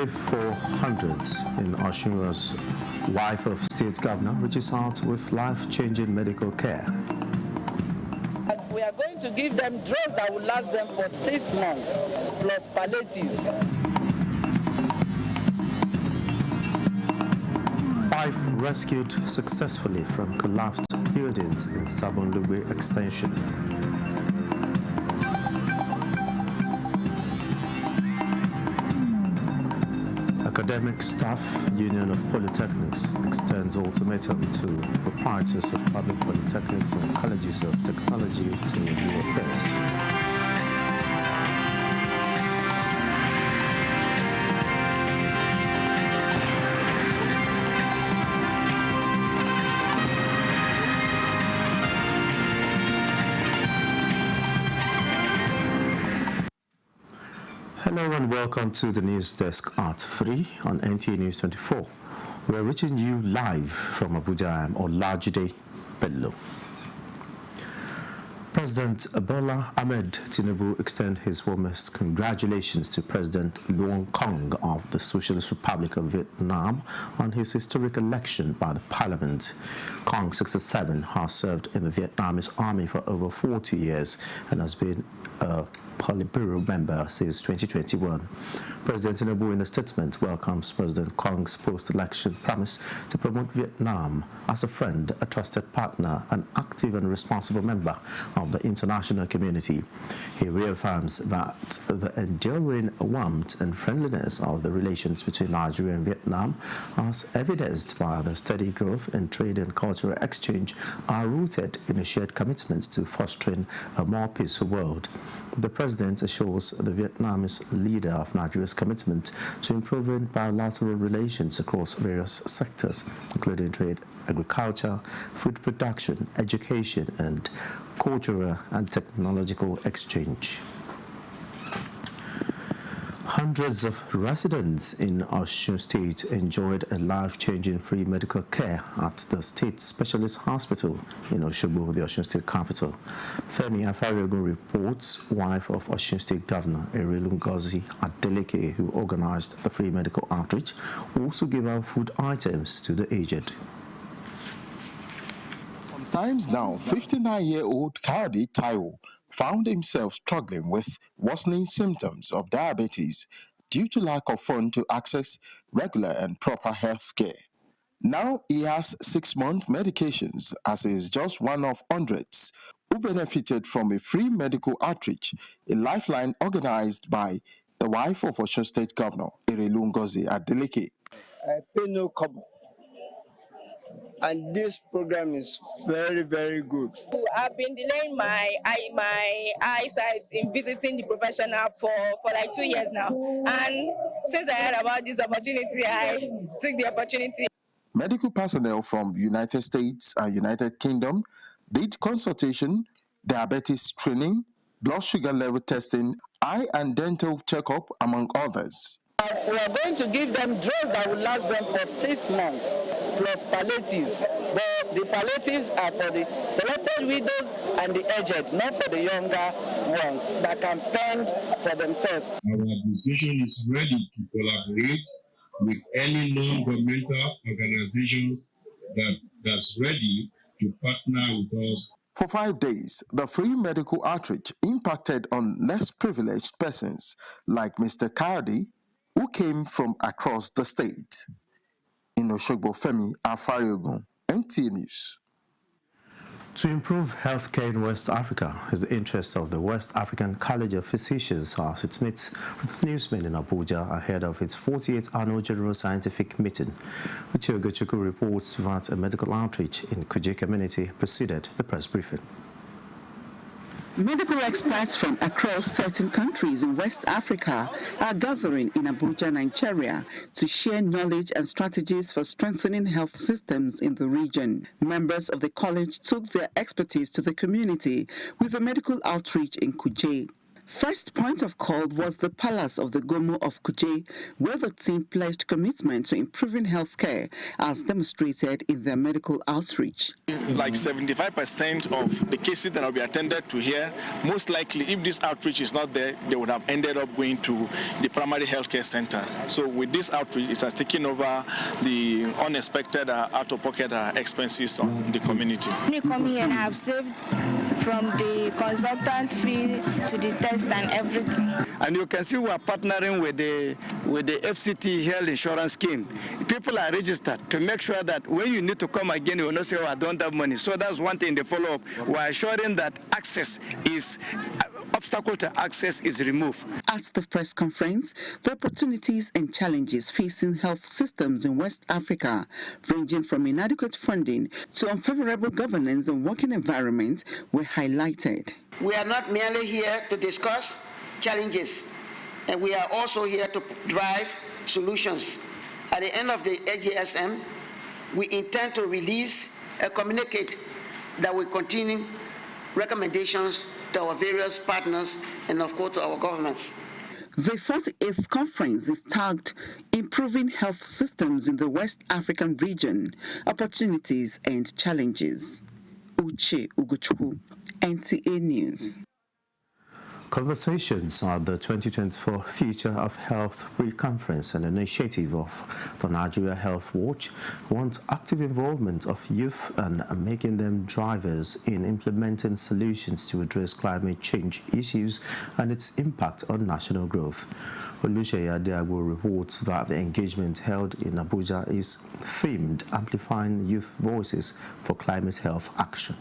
Relief for hundreds in Osun's wife of state governor reaches out with life-changing medical care. We are going to give them drugs that will last them for 6 months, plus palliatives. 5 rescued successfully from collapsed buildings in Sabonlugbe Extension. Academic Staff Union of Polytechnics extends ultimatum to proprietors of public polytechnics and colleges of technology to review affairs. Hello and welcome to the news desk at 3 on NTA News 24. We're reaching you live from Abuja. I'm Olajide Bello. President Bola Ahmed Tinubu extends his warmest congratulations to President Luong Kong of the Socialist Republic of Vietnam on his historic election by the parliament. Kong, 67, has served in the Vietnamese army for over 40 years and has been a Politburo member since 2021. President Tinubu, in a statement, welcomes President Kong's post-election promise to promote Vietnam as a friend, a trusted partner, an active and responsible member of the international community. He reaffirms that the enduring warmth and friendliness of the relations between Nigeria and Vietnam, as evidenced by the steady growth in trade and cultural exchange, are rooted in a shared commitment to fostering a more peaceful world. The President assures the Vietnamese leader of Nigeria's commitment to improving bilateral relations across various sectors, including trade, agriculture, food production, education, and cultural and technological exchange. Hundreds of residents in Osun State enjoyed a life-changing free medical care at the State Specialist Hospital in Osogbo, the Osun State capital. Femi Afariagun reports wife of Osun State Governor Erelungozi Adeleke, who organized the free medical outreach, also gave out food items to the aged. Sometimes now, 59-year-old Kayode Taiwo found himself struggling with worsening symptoms of diabetes due to lack of funds to access regular and proper health care. Now he has 6-month medications, as he is just one of hundreds who benefited from a free medical outreach, a lifeline organized by the wife of Osun State Governor Erelungozi Adeleke. I pay no kobo. And this program is very, very good. I've been delaying my eyesight in visiting the professional for like 2 years now. And since I heard about this opportunity, I took the opportunity. Medical personnel from the United States and United Kingdom did consultation, diabetes screening, blood sugar level testing, eye and dental checkup, among others. We are going to give them drugs that will last them for 6 months, plus palliatives. But the palliatives are for the selected widows and the aged, not for the younger ones that can fend for themselves. Our administration is ready to collaborate with any non-governmental organizations that's ready to partner with us. For 5 days, the free medical outreach impacted on less privileged persons like Mr. Kayode, who came from across the state. In Osogbo, Femi Afariagun, NTA News. To improve healthcare in West Africa is the interest of the West African College of Physicians as it meets with newsmen in Abuja ahead of its 48th annual General Scientific Meeting. Uche Ogochukwu reports that a medical outreach in Kuje community preceded the press briefing. Medical experts from across 13 countries in West Africa are gathering in Abuja, Nigeria, to share knowledge and strategies for strengthening health systems in the region. Members of the college took their expertise to the community with a medical outreach in Kuje. First point of call was the Palace of the Gomo of Kuje, where the team pledged commitment to improving healthcare as demonstrated in their medical outreach. Like 75% of the cases that will be attended to here, most likely if this outreach is not there, they would have ended up going to the primary healthcare centers. So with this outreach, it has taken over the unexpected out-of-pocket expenses on the community. We come here and have saved from the consultant fee to the test and everything. And you can see we are partnering with the FCT health insurance scheme. People are registered to make sure that when you need to come again, you will not say, oh, I don't have money. So that's one thing, the follow-up. We're assuring that obstacle to access is removed. At the press conference, the opportunities and challenges facing health systems in West Africa, ranging from inadequate funding to unfavorable governance and working environment, were highlighted. We are not merely here to discuss challenges, and we are also here to drive solutions. At the end of the AGSM, we intend to release a communique that will continue recommendations to our various partners and, of course, to our governments. The 48th conference is tagged Improving Health Systems in the West African Region, Opportunities and Challenges. Uche Ugochukwu, NTA News. Conversations at the 2024 Future of Health Pre-Conference, an initiative of the Nigeria Health Watch, wants active involvement of youth and making them drivers in implementing solutions to address climate change issues and its impact on national growth. Oluseyi Adiagbo reports that the engagement held in Abuja is themed Amplifying Youth Voices for Climate Health Action.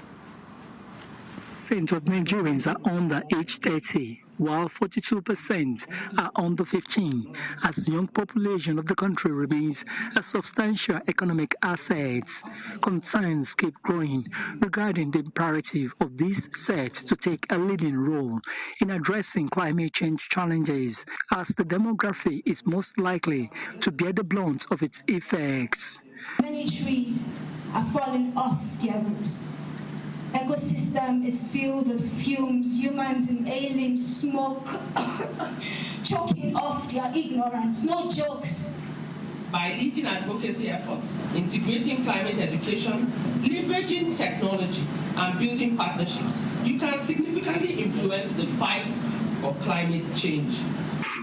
% of Nigerians are under age 30, while 42% are under 15, as the young population of the country remains a substantial economic asset. Concerns keep growing regarding the imperative of this set to take a leading role in addressing climate change challenges, as the demography is most likely to bear the brunt of its effects. Many trees are falling off their roots. Ecosystem is filled with fumes, humans inhaling smoke, choking off their ignorance. No jokes. By leading advocacy efforts, integrating climate education, leveraging technology, and building partnerships, you can significantly influence the fight for climate change.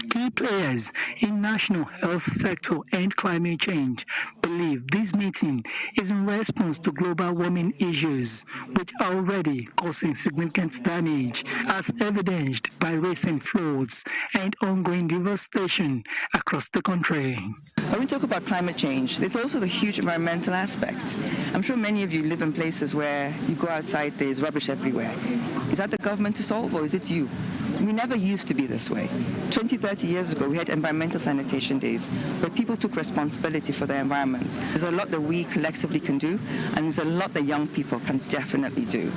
Key players in national health sector and climate change believe this meeting is in response to global warming issues, which are already causing significant damage, as evidenced by recent floods and ongoing devastation across the country. When we talk about climate change, there's also the huge environmental aspect. I'm sure many of you live in places where you go outside, there's rubbish everywhere. Is that the government to solve, or is it you? We never used to be this way. 20, 30 years ago, we had environmental sanitation days where people took responsibility for their environment. There's a lot that we collectively can do, and there's a lot that young people can definitely do.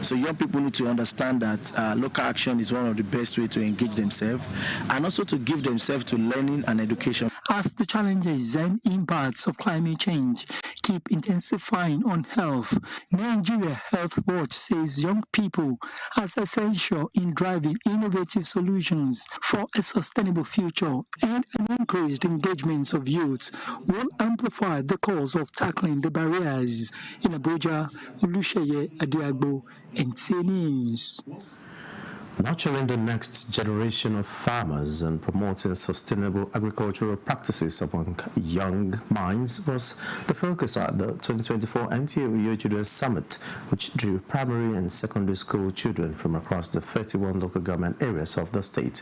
So young people need to understand that local action is one of the best ways to engage themselves, and also to give themselves to learning and education. As the challenges and impacts of climate change keep intensifying on health, Nigeria Health Watch says young people are essential in driving innovative solutions for a sustainable future, and an increased engagement of youth will amplify the cause of tackling the barriers. In Abuja, Oluseyi Adiagbo, NTA News. Nurturing the next generation of farmers and promoting sustainable agricultural practices among young minds was the focus at the 2024 NTA Children's Summit, which drew primary and secondary school children from across the 31 local government areas of the state.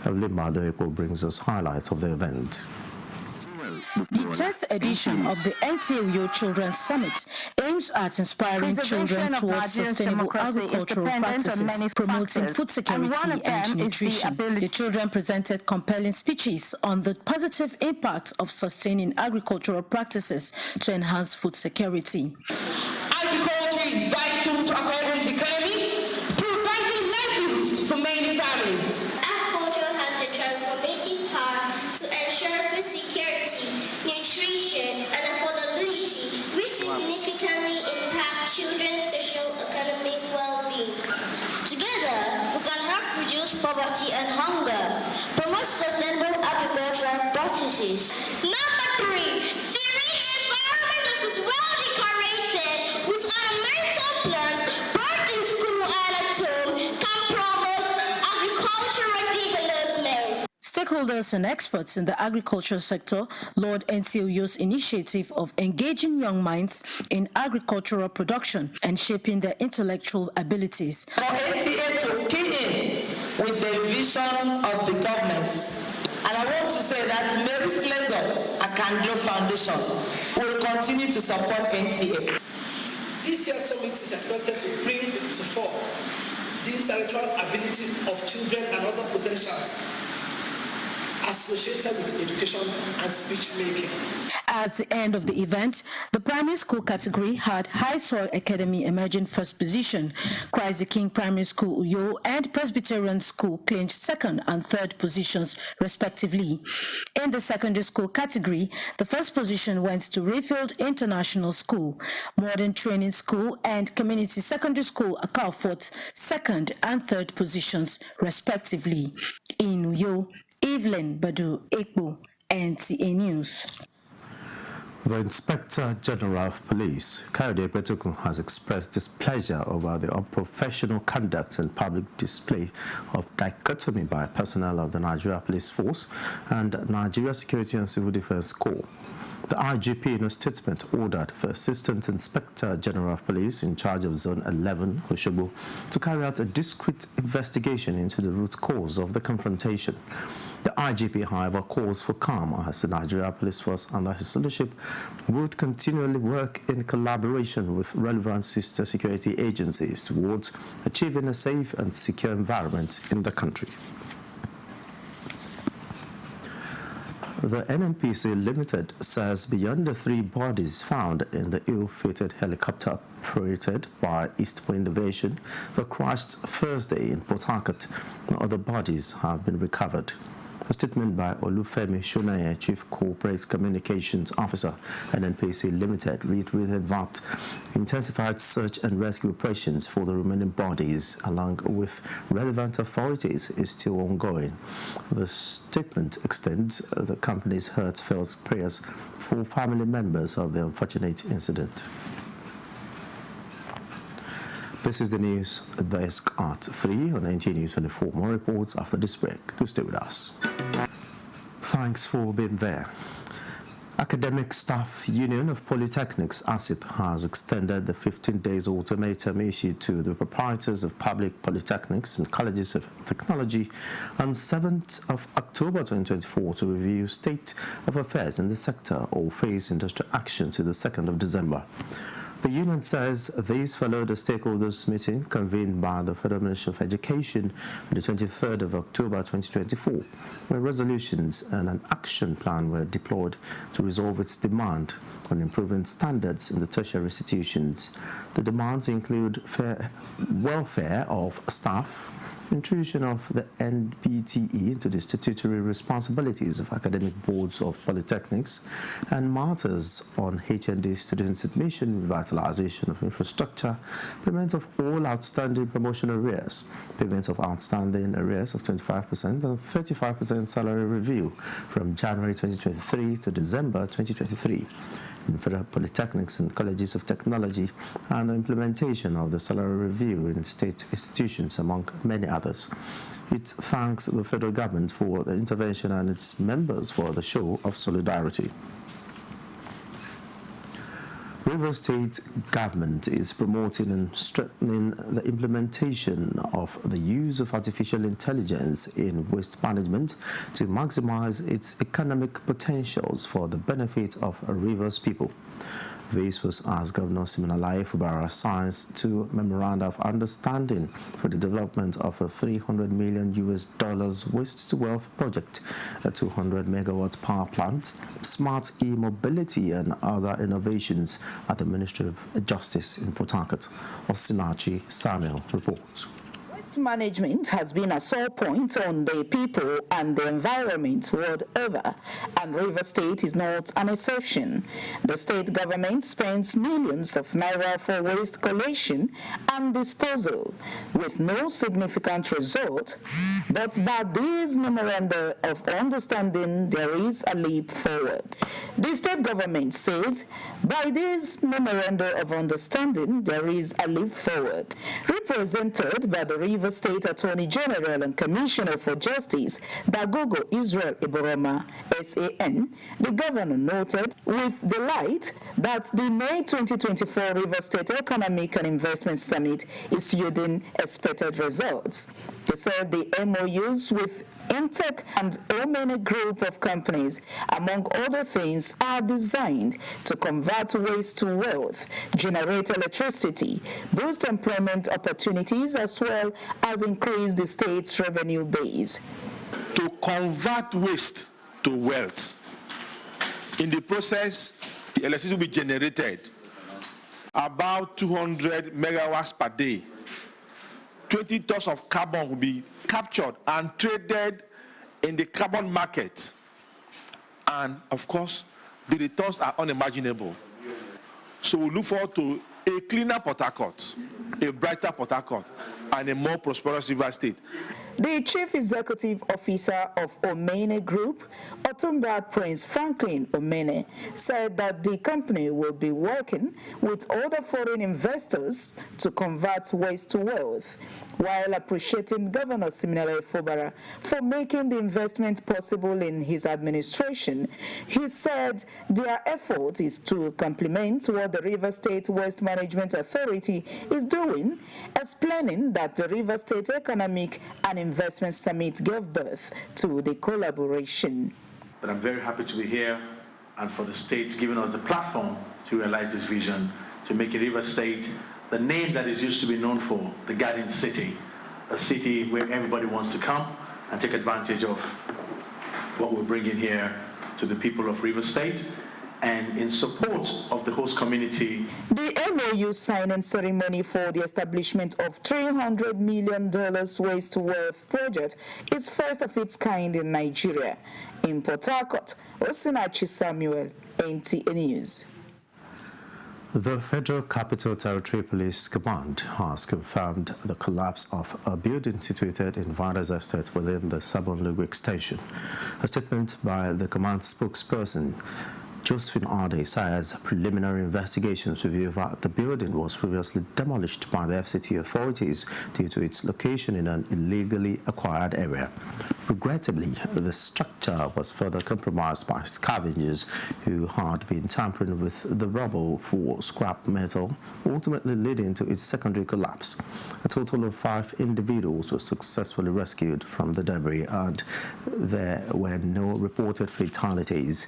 Evelyn Madoepo brings us highlights of the event. The 10th edition of the NTA Children's Summit aims at inspiring children towards sustainable agricultural practices, promoting food security and nutrition. The children presented compelling speeches on the positive impact of sustaining agricultural practices to enhance food security. Agriculture is vital to our country's economy, providing livelihoods for many families. Agriculture has the transformative power to ensure food security, nutrition, and affordability, which significantly impact children's social economic well-being. Together, we can help reduce poverty and hunger. Promote sustainable agricultural practices. Number 3, serene environment that is well decorated with ornamental plants, birds in school and at home can promote agricultural development. Stakeholders and experts in the agriculture sector laud NTA initiative of engaging young minds in agricultural production and shaping their intellectual abilities. For NTA to key in with the vision of the government. And I want to say that Mary's Lesson Akandlo Foundation will continue to support NTA. This year's summit is expected to bring to fore the intellectual ability of children and other potentials associated with education and speech making. At the end of the event, the primary school category had High Soil Academy emerging first position, Christ the King Primary School Uyo and Presbyterian School clinched second and third positions respectively. In the secondary school category, the first position went to Rayfield International School, Modern Training School and Community Secondary School Akalfort second and third positions respectively. In Uyo, Evelyn Badu Ekbo, NTA News. The Inspector General of Police, Kayode Petokun, has expressed displeasure over the unprofessional conduct and public display of dichotomy by personnel of the Nigeria Police Force and Nigeria Security and Civil Defense Corps. The IGP, in a statement, ordered the Assistant Inspector General of Police in charge of Zone 11, Oshobo, to carry out a discreet investigation into the root cause of the confrontation. The IGP, however, calls for calm as the Nigeria Police Force under his leadership would continually work in collaboration with relevant sister security agencies towards achieving a safe and secure environment in the country. The NNPC Limited says beyond the 3 bodies found in the ill-fated helicopter operated by East Wind Aviation that crashed Thursday in Port Harcourt, no other bodies have been recovered. A statement by Olufemi Shonaye, Chief Corporate Communications Officer, NNPC Limited, reiterated that intensified search and rescue operations for the remaining bodies, along with relevant authorities, is still ongoing. The statement extends the company's heartfelt prayers for family members of the unfortunate incident. This is the news desk at 3 on NTA News 24. More reports after this break. Do stay with us. Thanks for being there. Academic Staff Union of Polytechnics, ASIP, has extended the 15 days ultimatum issued to the proprietors of public polytechnics and colleges of technology on 7th of October 2024 to review state of affairs in the sector or face industrial action to the 2nd of December. The union says these followed a stakeholders meeting convened by the Federal Ministry of Education on the 23rd of October 2024, where resolutions and an action plan were deployed to resolve its demand on improving standards in the tertiary institutions. The demands include welfare of staff, intrusion of the NPTE into the statutory responsibilities of academic boards of polytechnics, and matters on HND students' admission, revitalization of infrastructure, payment of all outstanding promotion arrears, payment of outstanding arrears of 25% and 35% salary review from January 2023 to December 2023. In federal polytechnics and colleges of technology, and the implementation of the salary review in state institutions, among many others. It thanks the federal government for the intervention and its members for the show of solidarity. Rivers State government is promoting and strengthening the implementation of the use of artificial intelligence in waste management to maximize its economic potentials for the benefit of Rivers people. This was as Governor Siminalayi Fubara signed 2 memoranda of understanding for the development of a $300 million waste to wealth project, a 200 megawatt power plant, smart e-mobility and other innovations at the Ministry of Justice in Port Harcourt. Osinachi Samuel reports. Waste management has been a sore point on the people and the environment world over, and Rivers State is not an exception. The state government spends millions of naira for waste collection and disposal, with no significant result, but by this memorandum of understanding, there is a leap forward. The state government says, by this memorandum of understanding, there is a leap forward. Represented by the Rivers State Attorney General and Commissioner for Justice, Dagogo Israel Iboroma, SAN, the governor noted with delight that the May 2024 Rivers State Economic and Investment Summit is yielding expected results. He said the MOUs with Intech and Omene group of companies, among other things, are designed to convert waste to wealth, generate electricity, boost employment opportunities, as well as increase the state's revenue base. To convert waste to wealth. In the process, the electricity will be generated about 200 megawatts per day. 20 tons of carbon will be captured and traded in the carbon market. And of course, the returns are unimaginable. So we look forward to a cleaner Port Harcourt, a brighter Port Harcourt, and a more prosperous Rivers State. The Chief Executive Officer of Omene Group, Otumba Prince Franklin Omene, said that the company will be working with other foreign investors to convert waste to wealth, while appreciating Governor Siminalayi Fubara for making the investment possible in his administration. He said their effort is to complement what the Rivers State Waste Management Authority is doing, explaining that the Rivers State Economic and Investment Summit gave birth to the collaboration. But I'm very happy to be here and for the state giving us the platform to realize this vision, to make Rivers State the name that is used to be known for, the Garden City, a city where everybody wants to come and take advantage of what we're bringing here to the people of Rivers State, and in support of the host community. The MOU signing ceremony for the establishment of $300 million waste to wealth project is first of its kind in Nigeria. In Port Harcourt, Osinachi Samuel, NTA News. The Federal Capital Territory Police Command has confirmed the collapse of a building situated in Vanda's Estate within the Sabon-Lugu extension. A statement by the command spokesperson, Josephine Ade, says preliminary investigations reveal that the building was previously demolished by the FCT authorities due to its location in an illegally acquired area. Regrettably, the structure was further compromised by scavengers who had been tampering with the rubble for scrap metal, ultimately leading to its secondary collapse. A total of 5 individuals were successfully rescued from the debris, and there were no reported fatalities.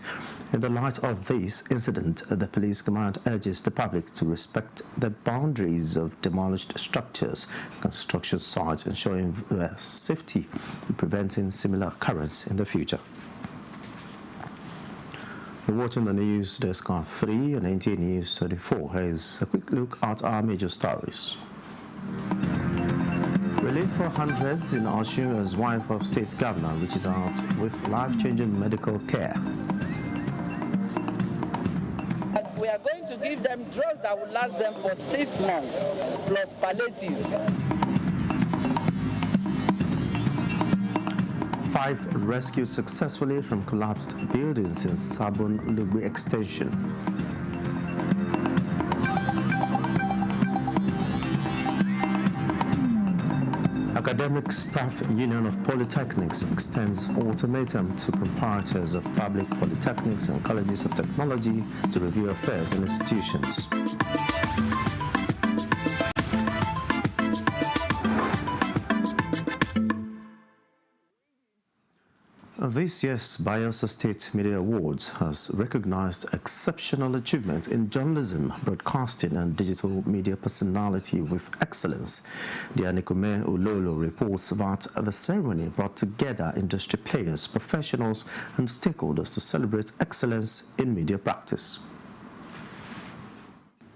In the light of this incident, the police command urges the public to respect the boundaries of demolished structures, construction sites, ensuring their safety and preventing similar occurrence in the future. You're watching the news desk on 3 and NTA News 24. Here's a quick look at our major stories. Relief for hundreds in Osun as wife of state governor reaches out with life-changing medical care. We are going to give them drugs that will last them for 6 months, plus palliatives. 5 rescued successfully from collapsed buildings in Sabon-Lugu extension. Academic Staff Union of Polytechnics extends ultimatum to proprietors of public polytechnics and colleges of technology to review affairs in institutions. This year's Bayelsa State Media Awards has recognized exceptional achievements in journalism, broadcasting, and digital media personality with excellence. Dianikume Ololo reports that the ceremony brought together industry players, professionals, and stakeholders to celebrate excellence in media practice.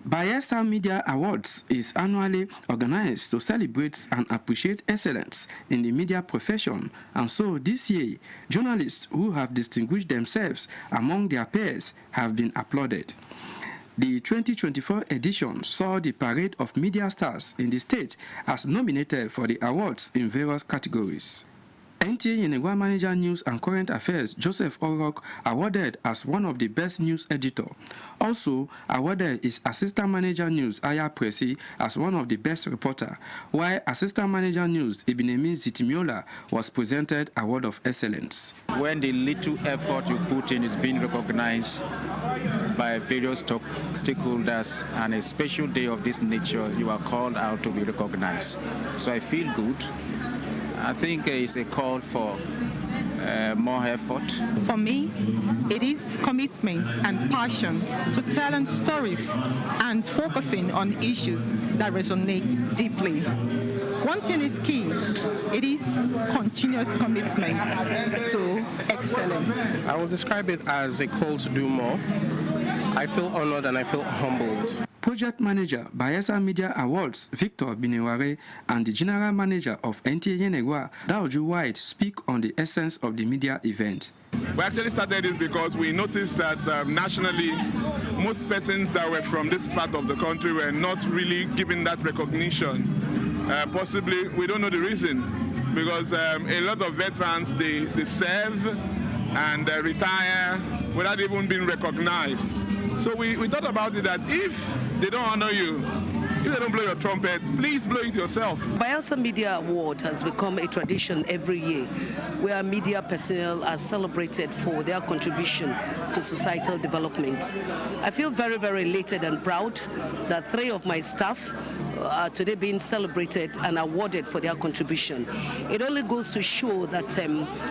Bayelsa Media Awards is annually organized to celebrate and appreciate excellence in the media profession, and so this year, journalists who have distinguished themselves among their peers have been applauded. The 2024 edition saw the parade of media stars in the state as nominated for the awards in various categories. NTA Yenegua Manager News and Current Affairs Joseph Orok awarded as one of the best news editor. Also awarded is Assistant Manager News Aya Presi as one of the best reporter, while Assistant Manager News Ibinemi Zitimiola was presented Award of Excellence. When the little effort you put in is being recognized by various stakeholders, and a special day of this nature, you are called out to be recognized. So I feel good. I think it's a call for more effort. For me, it is commitment and passion to telling stories and focusing on issues that resonate deeply. One thing is key, it is continuous commitment to excellence. I will describe it as a call to do more. I feel honored and I feel humbled. Project Manager, Bayelsa Media Awards, Victor Bineware, and the General Manager of NTA Yenegua, Daoju White, speak on the essence of the media event. We actually started this because we noticed that nationally, most persons that were from this part of the country were not really given that recognition. Possibly, we don't know the reason, because a lot of veterans, they serve and retire without even being recognized. So we thought about it that if they don't honor you, if they don't blow your trumpet, please blow it yourself. Bayelsa Media Award has become a tradition every year, where media personnel are celebrated for their contribution to societal development. I feel very, very elated and proud that 3 of my staff are today being celebrated and awarded for their contribution. It only goes to show that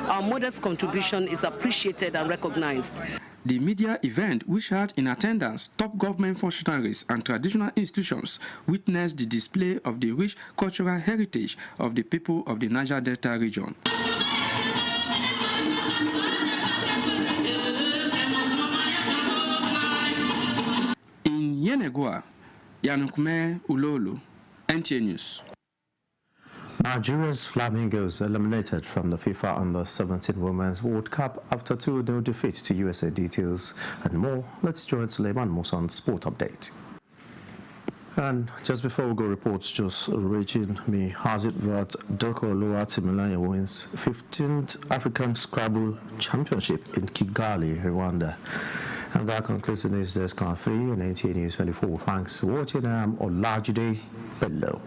our modest contribution is appreciated and recognized. The media event, which had in attendance top government functionaries and traditional institutions, witnessed the display of the rich cultural heritage of the people of the Niger Delta region. In Yenegua, Yanukume Ulolu, NTA News. Nigeria's Flamingos eliminated from the FIFA Under-17 Women's World Cup after 2-0 defeat to USA. Details and more. Let's join Suleiman Musa on Sport Update. And just before we go, reports just reaching me has it that Doko Oluwatimilaya wins 15th African Scrabble Championship in Kigali, Rwanda. And that concludes the news desk on 3 and NTA News 24. Thanks for watching. I'm Olajide Bello.